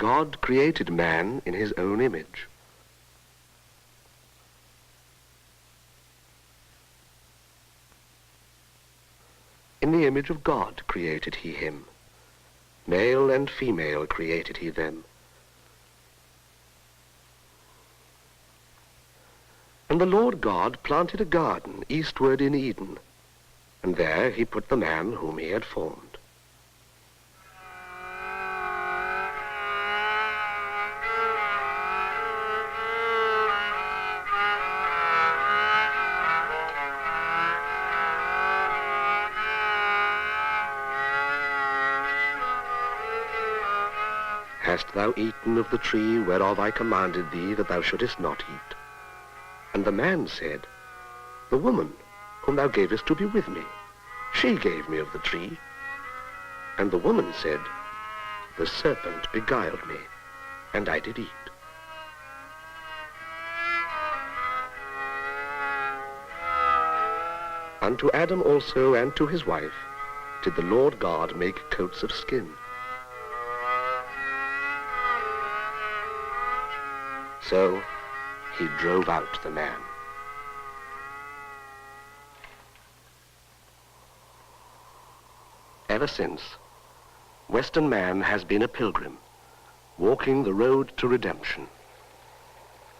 God created man in his own image. In the image of God created he him. Male and female created he them. And the Lord God planted a garden eastward in Eden, and there he put the man whom he had formed. Hast thou eaten of the tree whereof I commanded thee that thou shouldest not eat? And the man said, The woman whom thou gavest to be with me, she gave me of the tree. And the woman said, The serpent beguiled me, and I did eat. Unto Adam also and to his wife did the Lord God make coats of skin. So he drove out the man. Ever since, Western man has been a pilgrim, walking the road to redemption.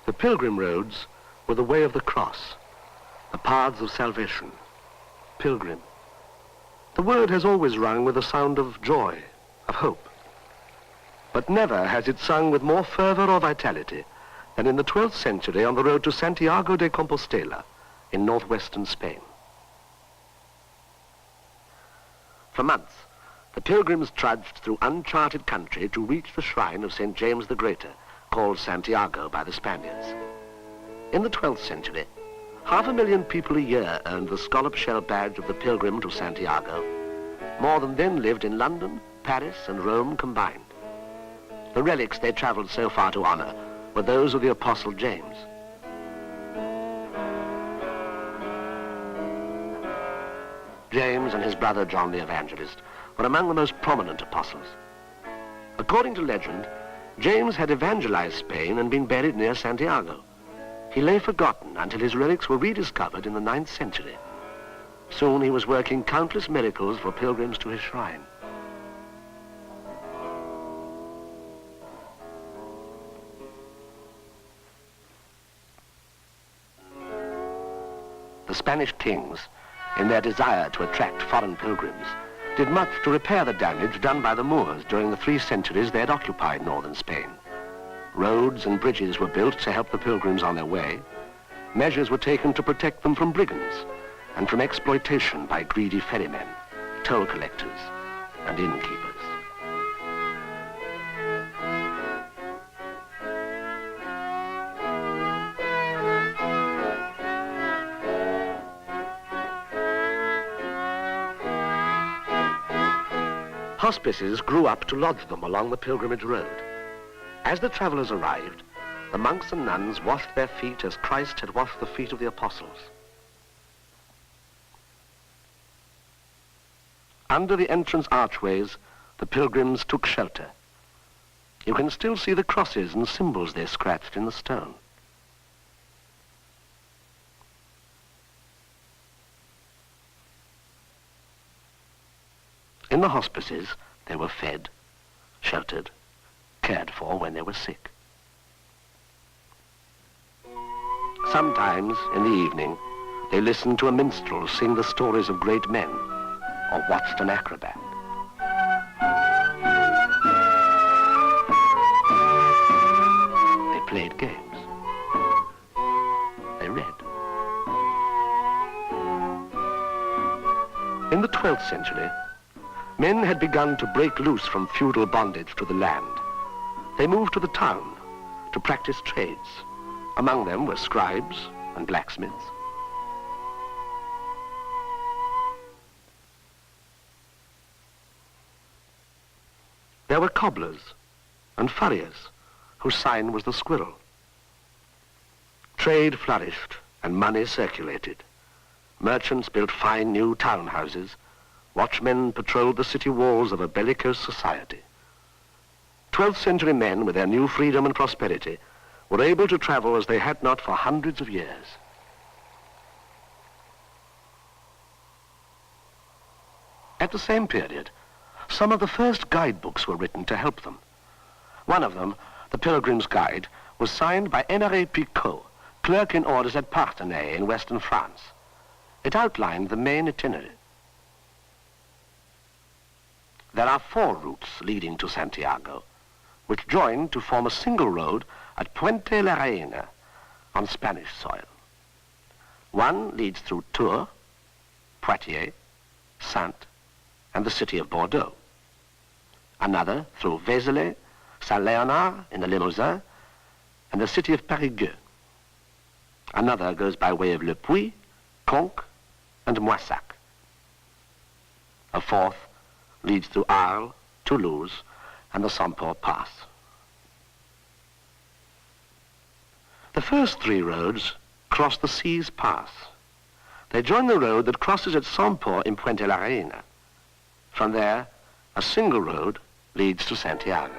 The pilgrim roads were the way of the cross, the paths of salvation. Pilgrim. The word has always rung with a sound of joy, of hope. But never has it sung with more fervor or vitality than in the 12th century on the road to Santiago de Compostela in northwestern Spain. For months, the pilgrims trudged through uncharted country to reach the shrine of St. James the Greater, called Santiago by the Spaniards. In the 12th century, 500,000 people a year earned the scallop shell badge of the pilgrim to Santiago. More than then lived in London, Paris, and Rome combined. The relics they traveled so far to honor were those of the Apostle James. James and his brother John the Evangelist were among the most prominent apostles. According to legend, James had evangelized Spain and been buried near Santiago. He lay forgotten until his relics were rediscovered in the 9th century. Soon he was working countless miracles for pilgrims to his shrine. The Spanish kings, in their desire to attract foreign pilgrims, did much to repair the damage done by the Moors during the 3 centuries they had occupied northern Spain. Roads and bridges were built to help the pilgrims on their way. Measures were taken to protect them from brigands and from exploitation by greedy ferrymen, toll collectors, and innkeepers. Hospices grew up to lodge them along the pilgrimage road. As the travelers arrived, the monks and nuns washed their feet as Christ had washed the feet of the apostles. Under the entrance archways, the pilgrims took shelter. You can still see the crosses and symbols they scratched in the stone. In the hospices, they were fed, sheltered, cared for when they were sick. Sometimes, in the evening, they listened to a minstrel sing the stories of great men, or watched an acrobat. They played games. They read. In the 12th century, men had begun to break loose from feudal bondage to the land. They moved to the town to practice trades. Among them were scribes and blacksmiths. There were cobblers and furriers, whose sign was the squirrel. Trade flourished and money circulated. Merchants built fine new townhouses. Watchmen patrolled the city walls of a bellicose society. 12th century men, with their new freedom and prosperity, were able to travel as they had not for hundreds of years. At the same period, some of the first guidebooks were written to help them. One of them, The Pilgrim's Guide, was signed by Émile Picot, clerk in orders at Parthenay in western France. It outlined the main itinerary. There are 4 routes leading to Santiago, which join to form a single road at Puente la Reina on Spanish soil. One leads through Tours, Poitiers, Saintes, and the city of Bordeaux. Another through Vézelay, Saint-Léonard in the Limousin, and the city of Périgueux. Another goes by way of Le Puy, Conques, and Moissac. A 4th leads through Arles, Toulouse, and the Saint-Paul Pass. The first 3 roads cross the Seas Pass. They join the road that crosses at Saint-Paul in Puente la Reina. From there, a single road leads to Santiago.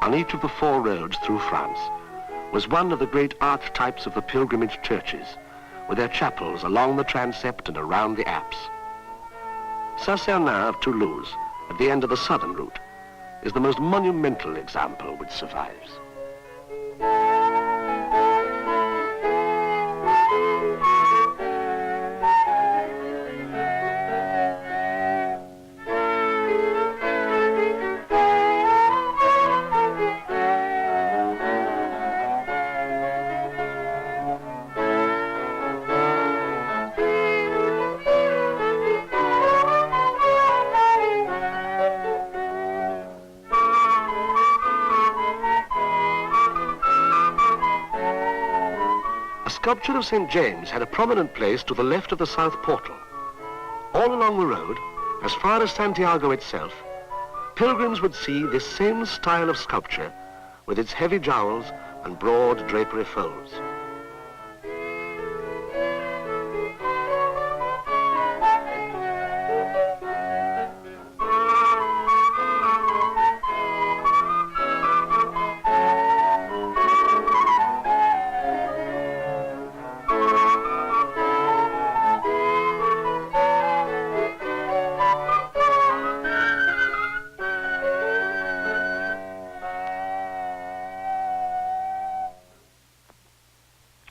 On each of the 4 roads through France was one of the great archetypes of the pilgrimage churches, with their chapels along the transept and around the apse. Saint-Sernin of Toulouse, at the end of the southern route, is the most monumental example which survives. The sculpture of St. James had a prominent place to the left of the south portal. All along the road, as far as Santiago itself, pilgrims would see this same style of sculpture with its heavy jowls and broad drapery folds.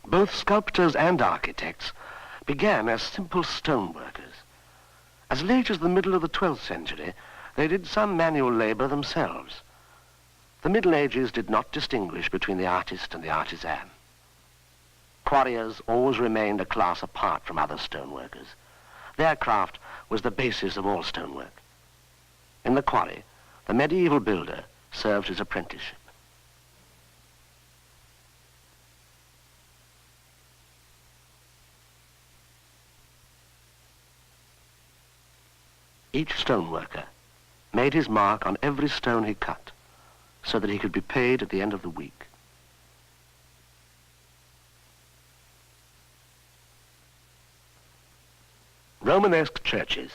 Both sculptors and architects began as simple stoneworkers. As late as the middle of the 12th century, they did some manual labor themselves. The Middle Ages did not distinguish between the artist and the artisan. Quarriers always remained a class apart from other stoneworkers. Their craft was the basis of all stonework. In the quarry, the medieval builder served his apprenticeship. Each stoneworker made his mark on every stone he cut, so that he could be paid at the end of the week. Romanesque churches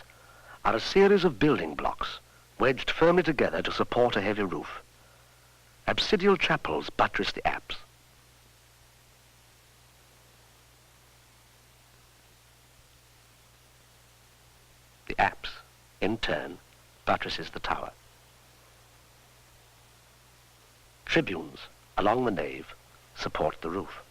are a series of building blocks wedged firmly together to support a heavy roof. Absidial chapels buttress the apse. The apse, in turn, buttresses the tower. Tribunes along the nave support the roof.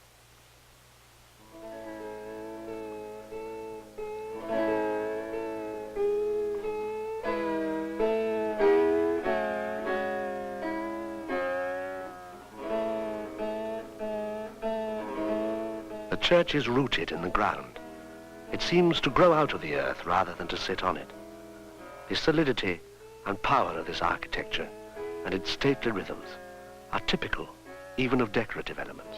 The church is rooted in the ground. It seems to grow out of the earth rather than to sit on it. The solidity and power of this architecture and its stately rhythms are typical even of decorative elements.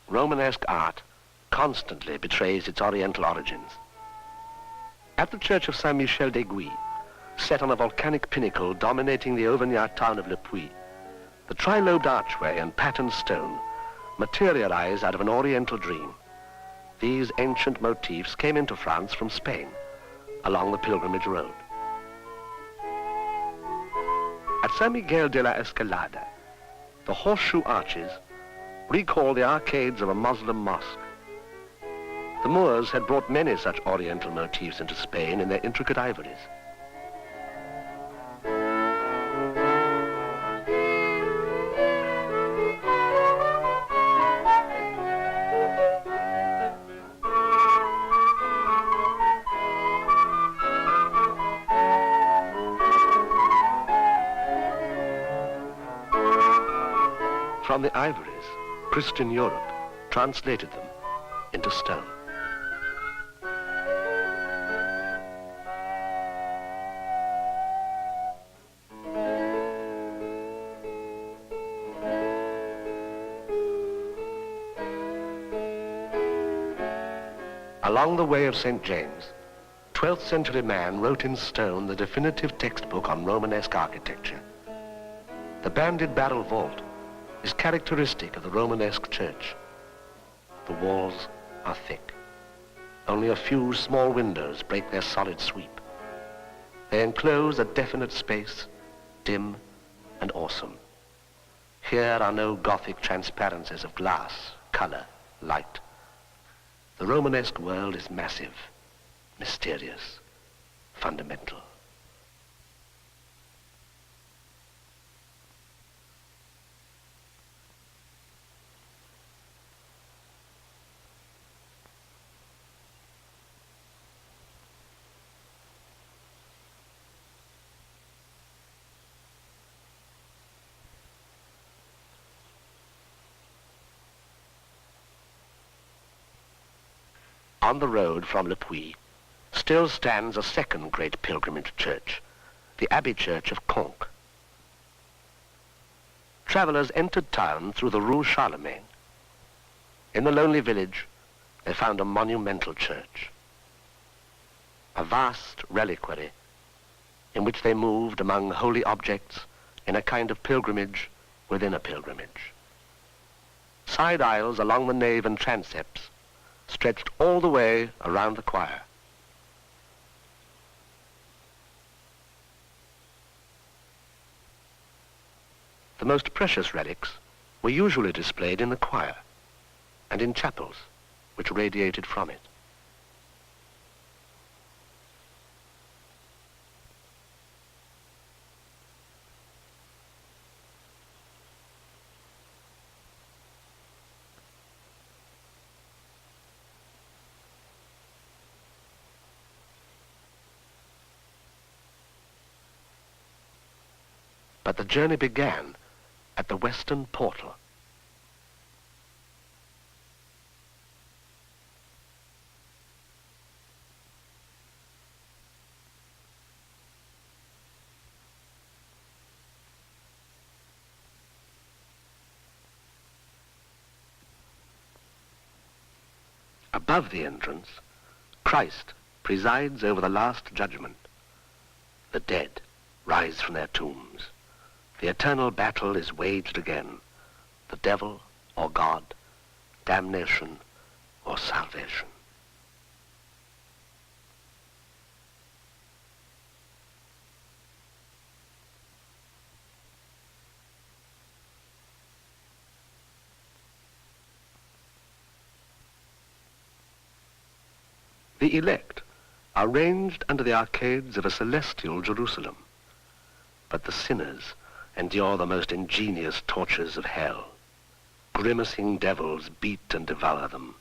Romanesque art constantly betrays its Oriental origins. At the church of Saint-Michel-d'Aiguille, set on a volcanic pinnacle dominating the Auvergnat town of Le Puy, the tri-lobed archway and patterned stone materialize out of an Oriental dream. These ancient motifs came into France from Spain along the pilgrimage road. At San Miguel de la Escalada, the horseshoe arches recall the arcades of a Muslim mosque. The Moors had brought many such Oriental motifs into Spain in their intricate ivories. From the ivories, Christian Europe translated them into stone. Along the Way of St. James, 12th century man wrote in stone the definitive textbook on Romanesque architecture. The banded barrel vault is characteristic of the Romanesque church. The walls are thick. Only a few small windows break their solid sweep. They enclose a definite space, dim and awesome. Here are no Gothic transparencies of glass, color, light. The Romanesque world is massive, mysterious, fundamental. On the road from Le Puy still stands a second great pilgrimage church, the Abbey Church of Conques. Travelers entered town through the Rue Charlemagne. In the lonely village, they found a monumental church, a vast reliquary in which they moved among holy objects in a kind of pilgrimage within a pilgrimage. Side aisles along the nave and transepts stretched all the way around the choir. The most precious relics were usually displayed in the choir and in chapels which radiated from it. But the journey began at the western portal. Above the entrance, Christ presides over the last judgment. The dead rise from their tombs. The eternal battle is waged again. The devil or God, damnation or salvation. The elect are ranged under the arcades of a celestial Jerusalem, but the sinners endure the most ingenious tortures of hell. Grimacing devils beat and devour them,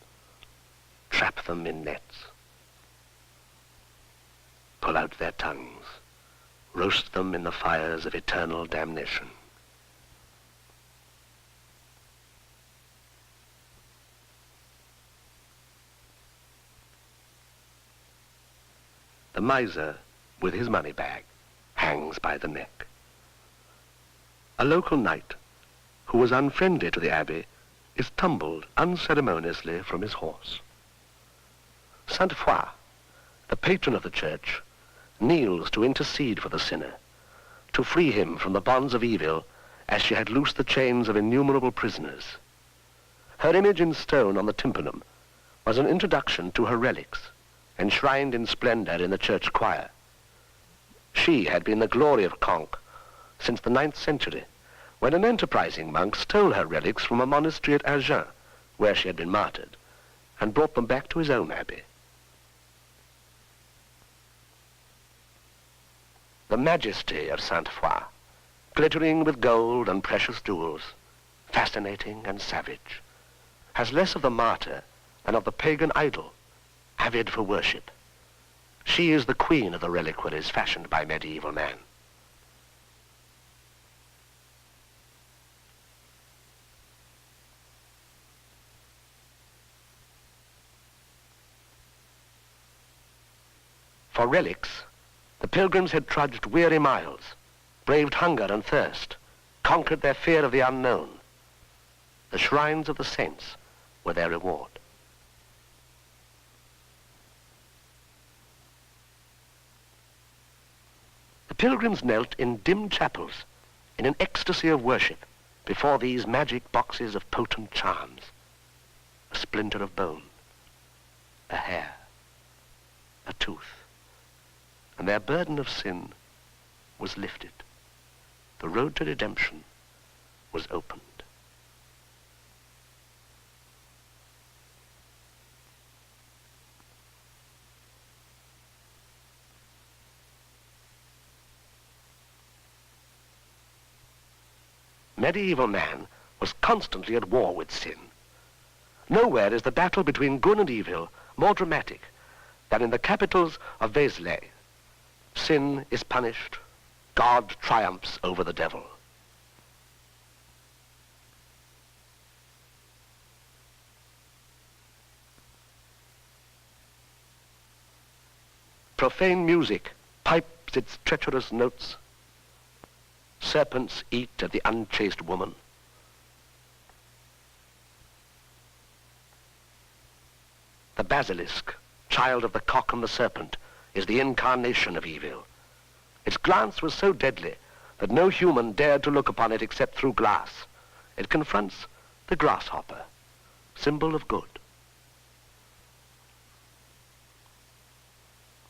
trap them in nets, pull out their tongues, roast them in the fires of eternal damnation. The miser, with his money bag, hangs by the neck. A local knight, who was unfriendly to the abbey, is tumbled unceremoniously from his horse. Sainte Foy, the patron of the church, kneels to intercede for the sinner, to free him from the bonds of evil as she had loosed the chains of innumerable prisoners. Her image in stone on the tympanum was an introduction to her relics, enshrined in splendor in the church choir. She had been the glory of Conques since the 9th century, when an enterprising monk stole her relics from a monastery at Agen, where she had been martyred, and brought them back to his own abbey. The majesty of Sainte Foy, glittering with gold and precious jewels, fascinating and savage, has less of the martyr than of the pagan idol, avid for worship. She is the queen of the reliquaries fashioned by medieval man. For relics, the pilgrims had trudged weary miles, braved hunger and thirst, conquered their fear of the unknown. The shrines of the saints were their reward. The pilgrims knelt in dim chapels, in an ecstasy of worship, before these magic boxes of potent charms. A splinter of bone, a hair, a tooth, and their burden of sin was lifted. The road to redemption was opened. Medieval man was constantly at war with sin. Nowhere is the battle between good and evil more dramatic than in the capitals of Vézelay. Sin is punished, God triumphs over the devil. Profane music pipes its treacherous notes. Serpents eat at the unchaste woman. The basilisk, child of the cock and the serpent, is the incarnation of evil. Its glance was so deadly that no human dared to look upon it except through glass. It confronts the grasshopper, symbol of good.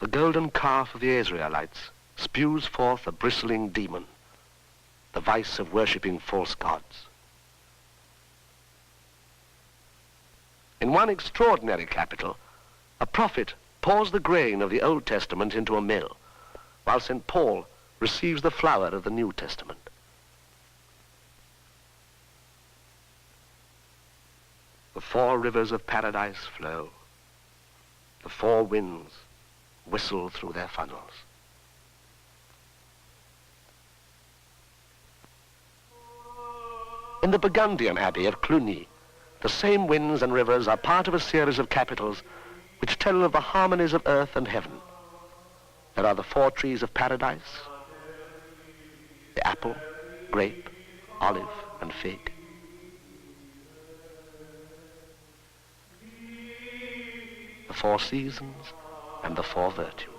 The golden calf of the Israelites spews forth a bristling demon, the vice of worshipping false gods. In one extraordinary capital, a prophet pours the grain of the Old Testament into a mill, while St. Paul receives the flower of the New Testament. The 4 rivers of paradise flow. The 4 winds whistle through their funnels. In the Burgundian Abbey of Cluny, the same winds and rivers are part of a series of capitals which tell of the harmonies of earth and heaven. There are the 4 trees of paradise, the apple, grape, olive, and fig. The 4 seasons and the 4 virtues.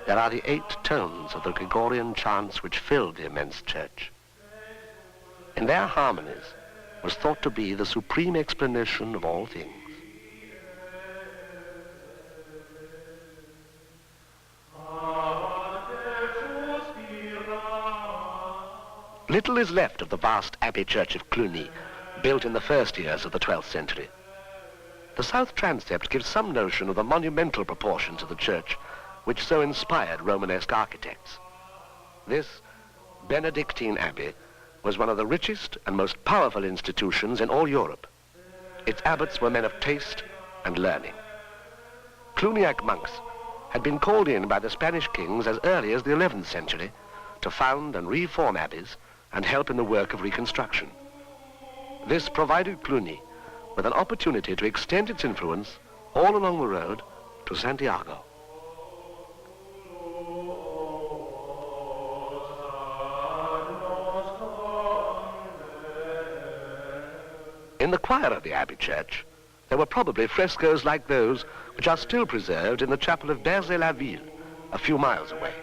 There are the 8 tones of the Gregorian chants which filled the immense church. In their harmonies was thought to be the supreme explanation of all things. Little is left of the vast abbey church of Cluny, built in the first years of the 12th century. The south transept gives some notion of the monumental proportions of the church which so inspired Romanesque architects. This Benedictine abbey was one of the richest and most powerful institutions in all Europe. Its abbots were men of taste and learning. Cluniac monks had been called in by the Spanish kings as early as the 11th century to found and reform abbeys and help in the work of reconstruction. This provided Cluny with an opportunity to extend its influence all along the road to Santiago. In the choir of the Abbey Church, there were probably frescoes like those which are still preserved in the chapel of Berzé-la-Ville, a few miles away.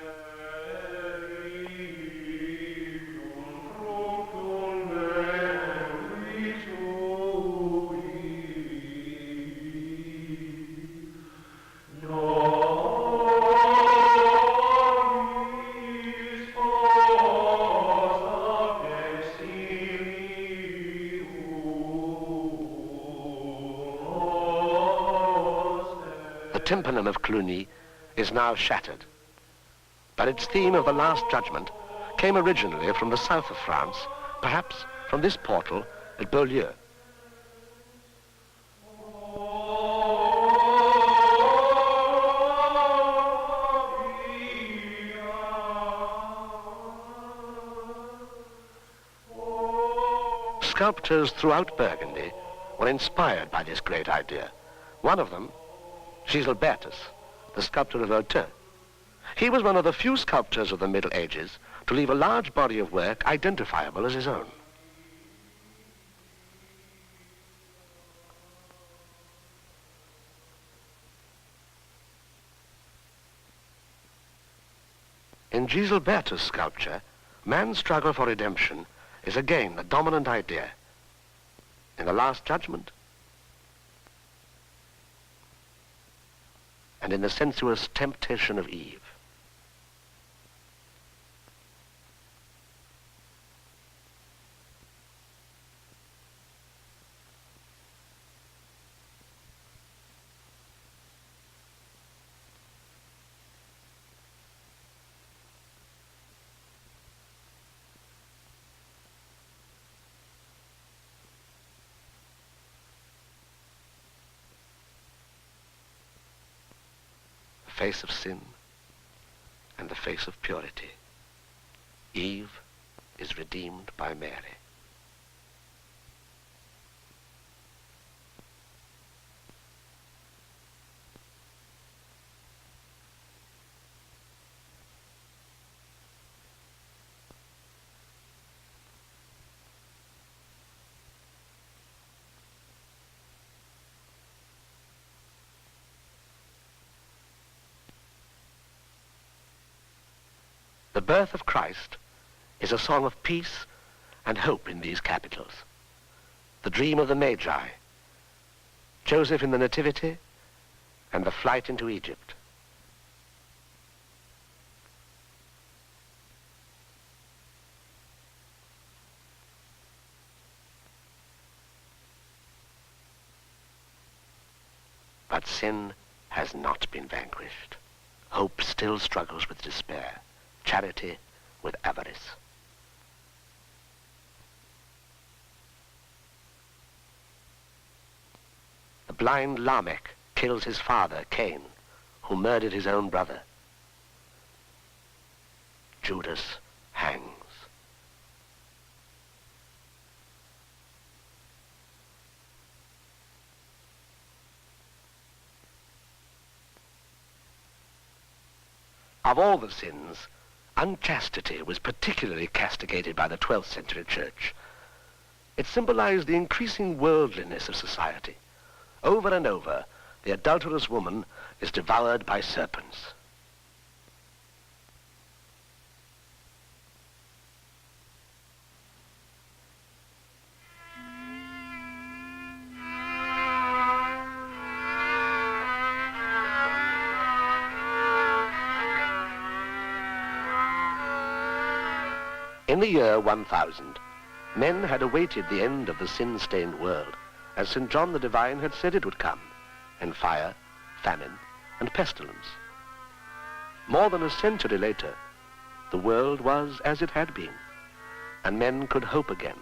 The tympanum of Cluny is now shattered, but its theme of the Last Judgment came originally from the south of France, perhaps from this portal at Beaulieu. Sculptors throughout Burgundy were inspired by this great idea. One of them, Giselbertus, the sculptor of Autun. He was one of the few sculptors of the Middle Ages to leave a large body of work identifiable as his own. In Giselbertus' sculpture, man's struggle for redemption is again the dominant idea. In the Last Judgment, and in the sensuous temptation of Eve. The face of sin and the face of purity. Eve is redeemed by Mary. The birth of Christ is a song of peace and hope in these capitals. The dream of the Magi, Joseph in the Nativity, and the flight into Egypt. But sin has not been vanquished. Hope still struggles with despair. Charity with avarice. The blind Lamech kills his father, Cain, who murdered his own brother. Judas hangs. Of all the sins, unchastity was particularly castigated by the 12th century church. It symbolized the increasing worldliness of society. Over and over, the adulterous woman is devoured by serpents. In the year 1000, men had awaited the end of the sin-stained world, as St. John the Divine had said it would come, in fire, famine, and pestilence. More than a century later, the world was as it had been, and men could hope again.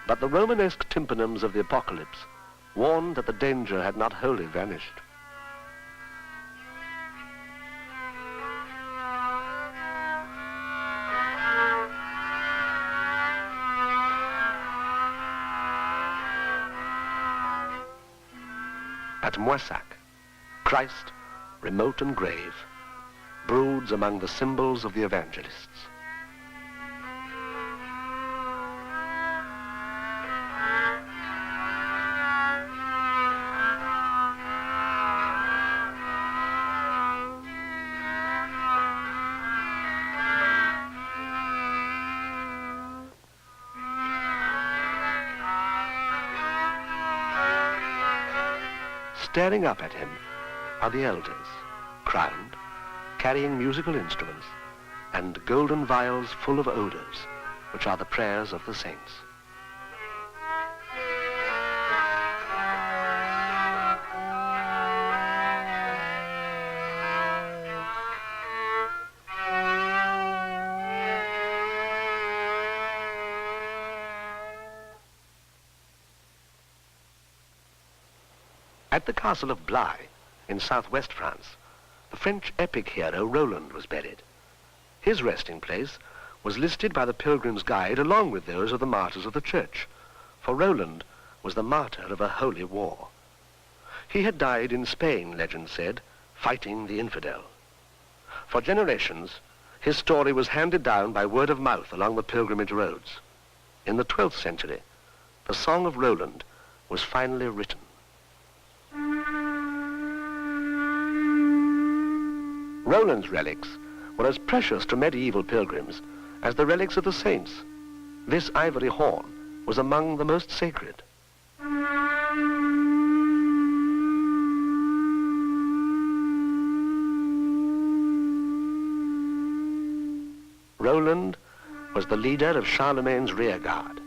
But the Romanesque tympanums of the apocalypse warned that the danger had not wholly vanished. at Moissac, Christ, remote and grave, broods among the symbols of the evangelists. Staring up at him are the elders, crowned, carrying musical instruments, and golden vials full of odors, which are the prayers of the saints. At the castle of Blaye, in southwest France, the French epic hero Roland was buried. His resting place was listed by the Pilgrim's Guide along with those of the martyrs of the church, for Roland was the martyr of a holy war. He had died in Spain, legend said, fighting the infidel. For generations, his story was handed down by word of mouth along the pilgrimage roads. In the 12th century, the Song of Roland was finally written. Roland's relics were as precious to medieval pilgrims as the relics of the saints. This ivory horn was among the most sacred. Roland was the leader of Charlemagne's rearguard,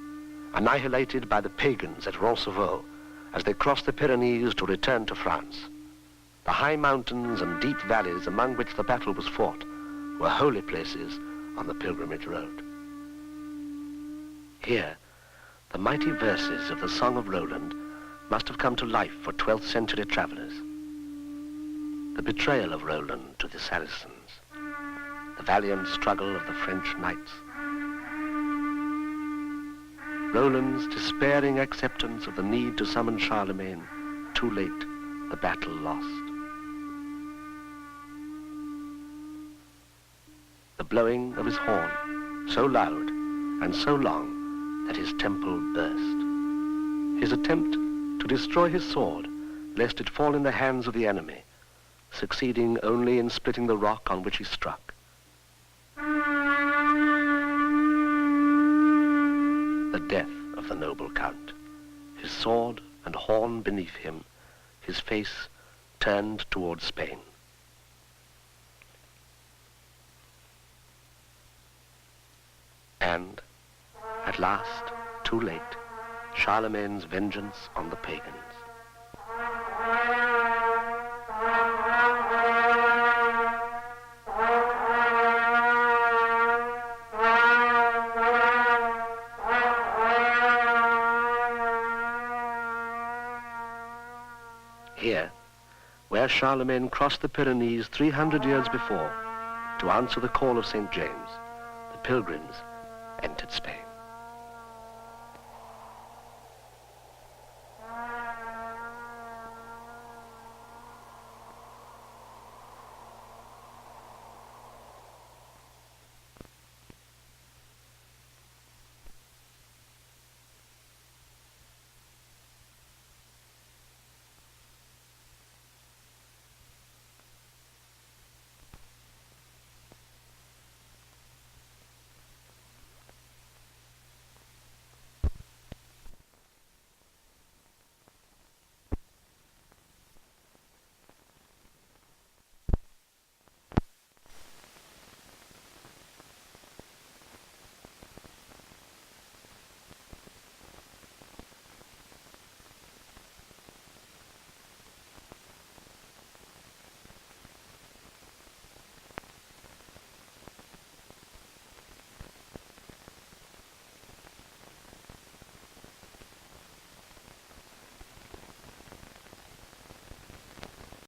annihilated by the pagans at Roncesvalles as they crossed the Pyrenees to return to France. The high mountains and deep valleys among which the battle was fought were holy places on the pilgrimage road. Here, the mighty verses of the Song of Roland must have come to life for 12th century travelers. The betrayal of Roland to the Saracens, the valiant struggle of the French knights, Roland's despairing acceptance of the need to summon Charlemagne, too late, the battle lost. The blowing of his horn, so loud and so long that his temple burst. His attempt to destroy his sword, lest it fall in the hands of the enemy, succeeding only in splitting the rock on which he struck. The death of the noble count, his sword and horn beneath him, his face turned towards Spain. And, at last, too late, Charlemagne's vengeance on the pagans. Here, where Charlemagne crossed the Pyrenees 300 years before to answer the call of St. James, the pilgrims entered Spain.